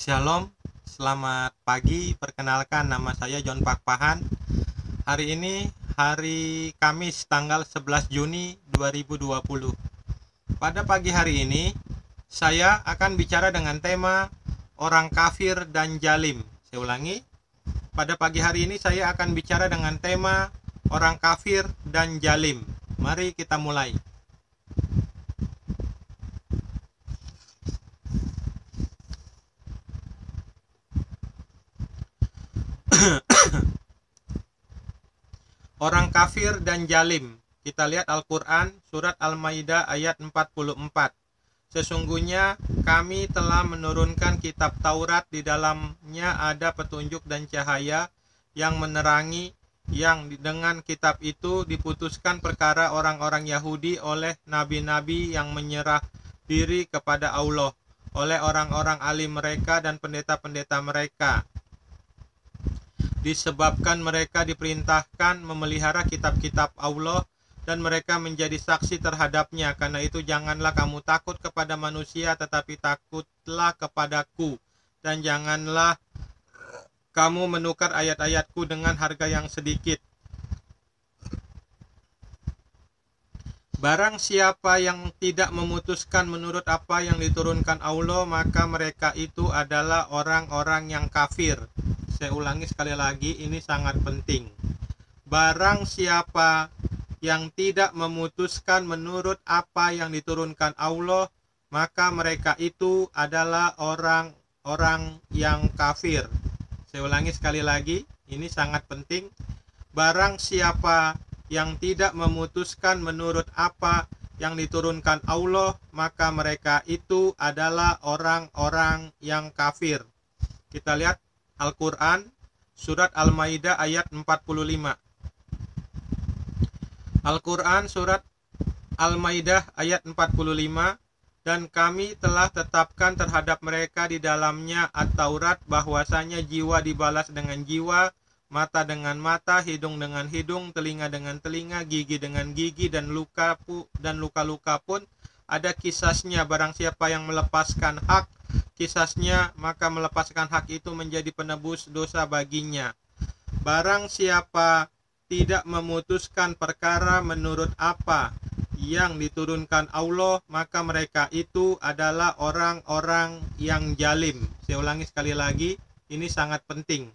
Shalom, selamat pagi. Perkenalkan, nama saya John Pakpahan. Hari ini hari Kamis tanggal 11 Juni 2020. Pada pagi hari ini saya akan bicara dengan tema orang kafir dan jalim. Saya ulangi. Pada pagi hari ini saya akan bicara dengan tema orang kafir dan jalim. Mari kita mulai. Orang kafir dan jalim. Kita lihat Al-Quran, surat Al-Maidah ayat 44. Sesungguhnya kami telah menurunkan kitab Taurat, di dalamnya ada petunjuk dan cahaya yang menerangi, yang dengan kitab itu diputuskan perkara orang-orang Yahudi oleh nabi-nabi yang menyerah diri kepada Allah, oleh orang-orang alim mereka dan pendeta-pendeta mereka. Disebabkan mereka diperintahkan memelihara kitab-kitab Allah dan mereka menjadi saksi terhadapnya. Karena itu janganlah kamu takut kepada manusia, tetapi takutlah kepadaku. Dan janganlah kamu menukar ayat-ayatku dengan harga yang sedikit. Barang siapa yang tidak memutuskan menurut apa yang diturunkan Allah, maka mereka itu adalah orang-orang yang kafir. Saya ulangi sekali lagi, ini sangat penting. Barang siapa yang tidak memutuskan menurut apa yang diturunkan Allah, maka mereka itu adalah orang-orang yang kafir. Saya ulangi sekali lagi, ini sangat penting. Barang siapa yang tidak memutuskan menurut apa yang diturunkan Allah, maka mereka itu adalah orang-orang yang kafir. Kita lihat Al-Quran, surat Al-Maidah ayat 45. Al-Quran, surat Al-Maidah ayat 45. Dan kami telah tetapkan terhadap mereka di dalamnya At-Taurat, bahwasanya jiwa dibalas dengan jiwa, mata dengan mata, hidung dengan hidung, telinga dengan telinga, gigi dengan gigi, dan luka-luka pun ada kisasnya. Barang siapa yang melepaskan hak kisasnya, maka melepaskan hak itu menjadi penebus dosa baginya. Barang siapa tidak memutuskan perkara menurut apa yang diturunkan Allah, maka mereka itu adalah orang-orang yang jalim. Saya ulangi sekali lagi, ini sangat penting.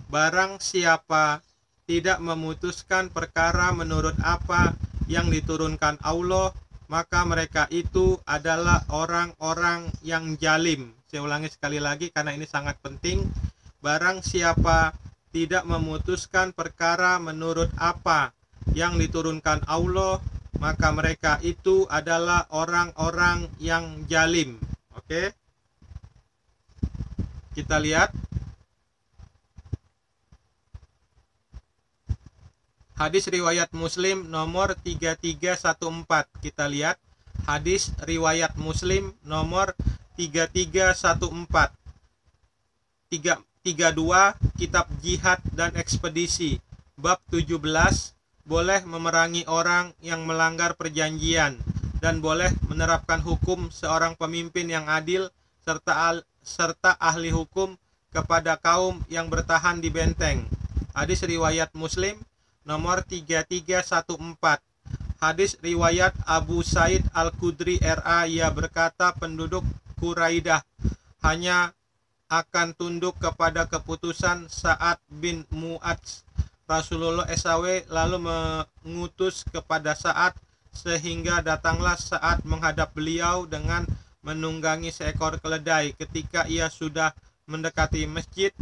Barang siapa tidak memutuskan perkara menurut apa yang diturunkan Allah, maka mereka itu adalah orang-orang yang jalim. Saya ulangi sekali lagi karena ini sangat penting. Barang siapa tidak memutuskan perkara menurut apa yang diturunkan Allah, maka mereka itu adalah orang-orang yang jalim. Oke? Kita lihat hadis riwayat Muslim nomor 3314. Kita lihat hadis riwayat Muslim nomor 3314. 32 Kitab Jihad dan Ekspedisi, bab 17, boleh memerangi orang yang melanggar perjanjian dan boleh menerapkan hukum seorang pemimpin yang adil serta ahli hukum kepada kaum yang bertahan di benteng. Hadis riwayat Muslim nomor 3314. Hadis riwayat Abu Said Al-Khudri RA, ia berkata, penduduk Quraidah hanya akan tunduk kepada keputusan Sa'ad bin Mu'adz. Rasulullah SAW lalu mengutus kepada Sa'ad, sehingga datanglah Sa'ad menghadap beliau dengan menunggangi seekor keledai. Ketika ia sudah mendekati masjid,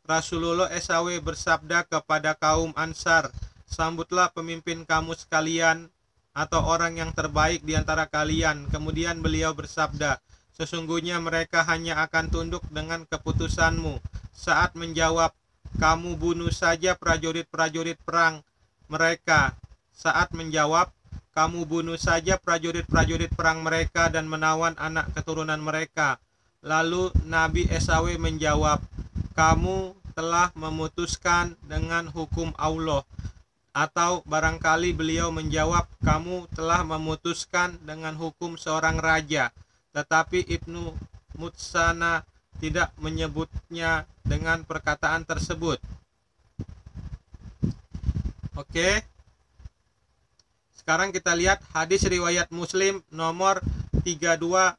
Rasulullah SAW bersabda kepada kaum Ansar, sambutlah pemimpin kamu sekalian atau orang yang terbaik di antara kalian. Kemudian beliau bersabda, sesungguhnya mereka hanya akan tunduk dengan keputusanmu. Saat menjawab, kamu bunuh saja prajurit-prajurit perang mereka. Saat menjawab, kamu bunuh saja prajurit-prajurit perang mereka dan menawan anak keturunan mereka. Lalu Nabi SAW menjawab, kamu telah memutuskan dengan hukum Allah. Atau barangkali beliau menjawab, kamu telah memutuskan dengan hukum seorang raja. Tetapi Ibnu Mutsana tidak menyebutnya dengan perkataan tersebut. Oke. Sekarang kita lihat hadis riwayat Muslim nomor 3210.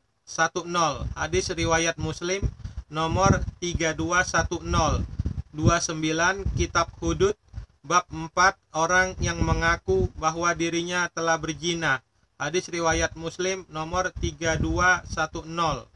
Hadis riwayat Muslim nomor 3210. 29 Kitab Hudud bab 4 orang yang mengaku bahwa dirinya telah berzina. Hadis riwayat Muslim nomor 3210.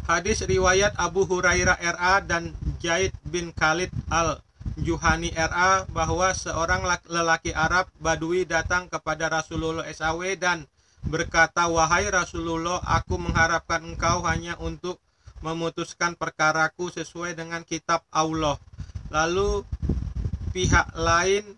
Hadis riwayat Abu Hurairah RA dan Zaid bin Khalid al-Juhani RA bahwa seorang lelaki Arab Badui datang kepada Rasulullah SAW dan berkata, "Wahai Rasulullah, aku mengharapkan engkau hanya untuk memutuskan perkaraku sesuai dengan kitab Allah." Lalu pihak lain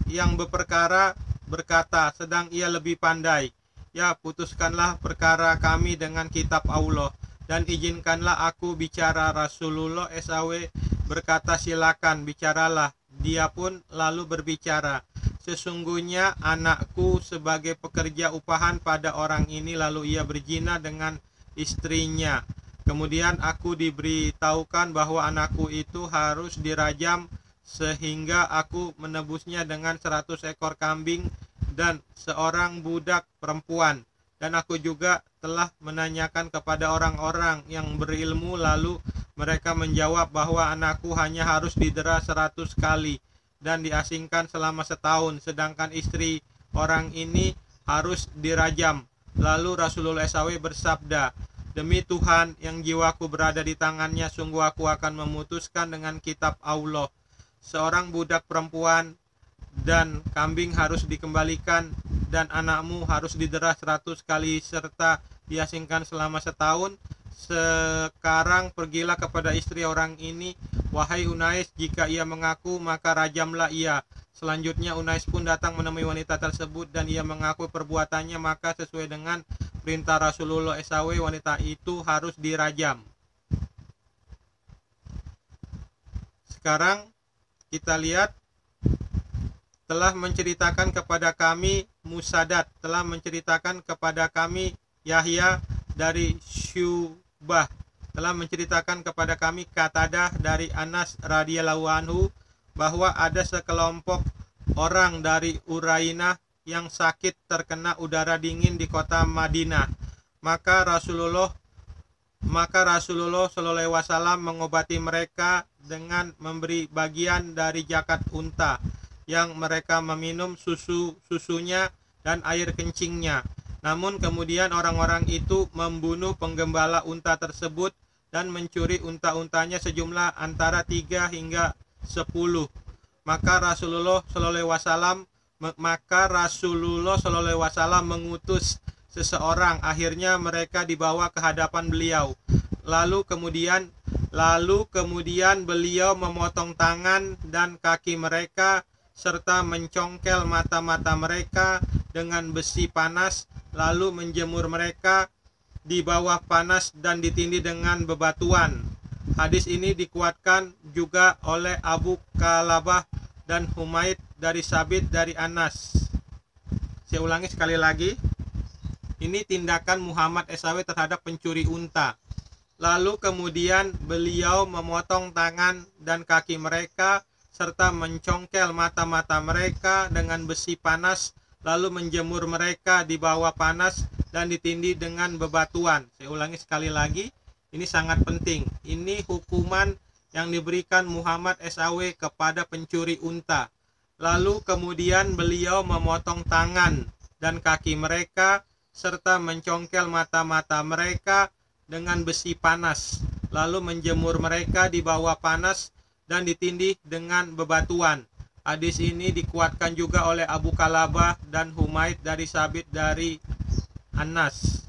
yang berperkara berkata, sedang ia lebih pandai, "Ya, putuskanlah perkara kami dengan kitab Allah dan izinkanlah aku bicara." Rasulullah SAW berkata, "Silakan, bicaralah." Dia pun lalu berbicara, "Sesungguhnya anakku sebagai pekerja upahan pada orang ini, lalu ia berzina dengan istrinya. Kemudian aku diberitahukan bahwa anakku itu harus dirajam, sehingga aku menebusnya dengan 100 ekor kambing dan seorang budak perempuan. Dan aku juga telah menanyakan kepada orang-orang yang berilmu, lalu mereka menjawab bahwa anakku hanya harus didera 100 kali dan diasingkan selama setahun, sedangkan istri orang ini harus dirajam." Lalu Rasulullah SAW bersabda, "Demi Tuhan yang jiwaku berada di tangannya, sungguh aku akan memutuskan dengan kitab Allah. Seorang budak perempuan dan kambing harus dikembalikan, dan anakmu harus didera 100 kali serta diasingkan selama setahun. Sekarang pergilah kepada istri orang ini, wahai Unais, jika ia mengaku maka rajamlah ia." Selanjutnya Unais pun datang menemui wanita tersebut dan ia mengaku perbuatannya, maka sesuai dengan perintah Rasulullah SAW wanita itu harus dirajam. Sekarang kita lihat, telah menceritakan kepada kami Musaddad, telah menceritakan kepada kami Yahya dari Syubah, telah menceritakan kepada kami Qatadah dari Anas radhiyallahu anhu bahwa ada sekelompok orang dari Urainah yang sakit terkena udara dingin di kota Madinah. Maka Rasulullah SAW mengobati mereka dengan memberi bagian dari zakat unta yang mereka meminum susunya dan air kencingnya. Namun kemudian orang-orang itu membunuh penggembala unta tersebut dan mencuri unta-untanya sejumlah antara 3 hingga 10. Maka Rasulullah SAW mengutus seseorang. Akhirnya mereka dibawa ke hadapan beliau. Lalu kemudian beliau memotong tangan dan kaki mereka serta mencongkel mata-mata mereka dengan besi panas, lalu menjemur mereka di bawah panas dan ditindih dengan bebatuan. Hadis ini dikuatkan juga oleh Abu Kalabah dan Humaid dari Sabit dari Anas. Saya ulangi sekali lagi. Ini tindakan Muhammad SAW terhadap pencuri unta. Lalu kemudian beliau memotong tangan dan kaki mereka serta mencongkel mata-mata mereka dengan besi panas, lalu menjemur mereka di bawah panas dan ditindih dengan bebatuan. Saya ulangi sekali lagi, ini sangat penting. Ini hukuman yang diberikan Muhammad SAW kepada pencuri unta. Lalu kemudian beliau memotong tangan dan kaki mereka serta mencongkel mata-mata mereka dengan besi panas, lalu menjemur mereka di bawah panas dan ditindih dengan bebatuan. Hadis ini dikuatkan juga oleh Abu Kalabah dan Humaid dari Sabit dari Anas.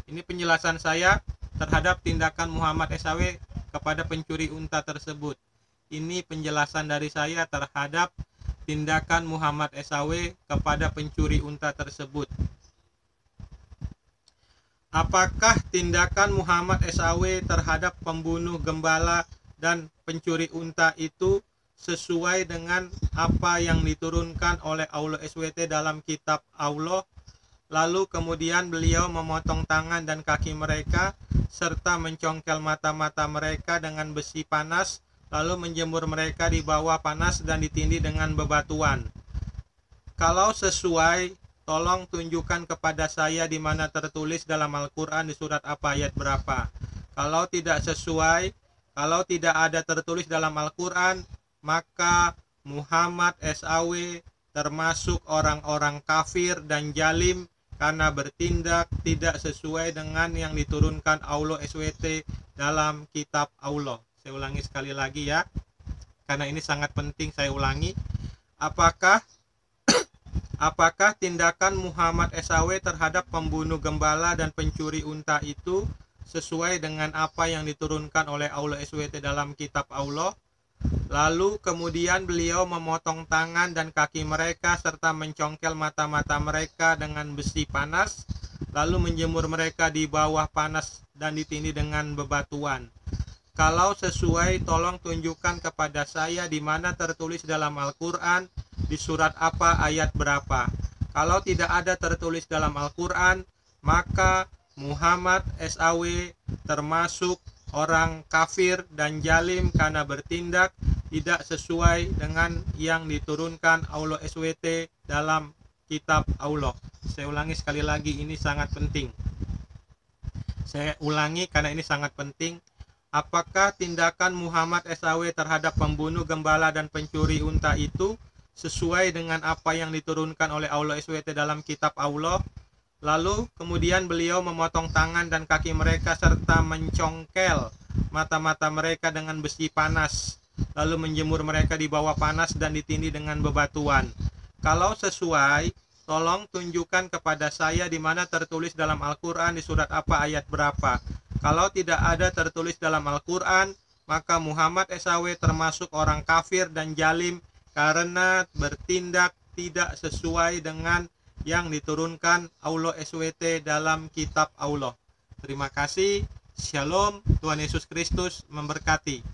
Ini penjelasan saya terhadap tindakan Muhammad SAW kepada pencuri unta tersebut. Ini penjelasan dari saya terhadap tindakan Muhammad SAW kepada pencuri unta tersebut. Apakah tindakan Muhammad SAW terhadap pembunuh gembala dan pencuri unta itu sesuai dengan apa yang diturunkan oleh Allah SWT dalam kitab Allah? Lalu kemudian beliau memotong tangan dan kaki mereka, serta mencongkel mata-mata mereka dengan besi panas, lalu menjemur mereka di bawah panas dan ditindih dengan bebatuan. Kalau sesuai, tolong tunjukkan kepada saya di mana tertulis dalam Al-Quran di surat apa ayat berapa. Kalau tidak sesuai, kalau tidak ada tertulis dalam Al-Quran, maka Muhammad SAW termasuk orang-orang kafir dan jalim karena bertindak tidak sesuai dengan yang diturunkan Allah SWT dalam kitab Allah. Saya ulangi sekali lagi ya, karena ini sangat penting saya ulangi. Apakah tindakan Muhammad SAW terhadap pembunuh gembala dan pencuri unta itu sesuai dengan apa yang diturunkan oleh Allah SWT dalam kitab Allah? Lalu kemudian beliau memotong tangan dan kaki mereka serta mencongkel mata-mata mereka dengan besi panas, lalu menjemur mereka di bawah panas dan ditindih dengan bebatuan. Kalau sesuai, tolong tunjukkan kepada saya di mana tertulis dalam Al-Quran, di surat apa ayat berapa. Kalau tidak ada tertulis dalam Al-Quran, maka Muhammad SAW termasuk orang kafir dan jalim karena bertindak tidak sesuai dengan yang diturunkan Allah SWT dalam kitab Allah. Saya ulangi sekali lagi, ini sangat penting. Saya ulangi karena ini sangat penting. Apakah tindakan Muhammad SAW terhadap pembunuh gembala dan pencuri unta itu sesuai dengan apa yang diturunkan oleh Allah SWT dalam kitab Allah? Lalu kemudian beliau memotong tangan dan kaki mereka serta mencongkel mata-mata mereka dengan besi panas, lalu menjemur mereka di bawah panas dan ditindih dengan bebatuan. Kalau sesuai, tolong tunjukkan kepada saya di mana tertulis dalam Al-Quran di surat apa ayat berapa. Kalau tidak ada tertulis dalam Al-Quran, maka Muhammad SAW termasuk orang kafir dan jalim karena bertindak tidak sesuai dengan yang diturunkan Allah SWT dalam kitab Allah. Terima kasih. Shalom. Tuhan Yesus Kristus memberkati.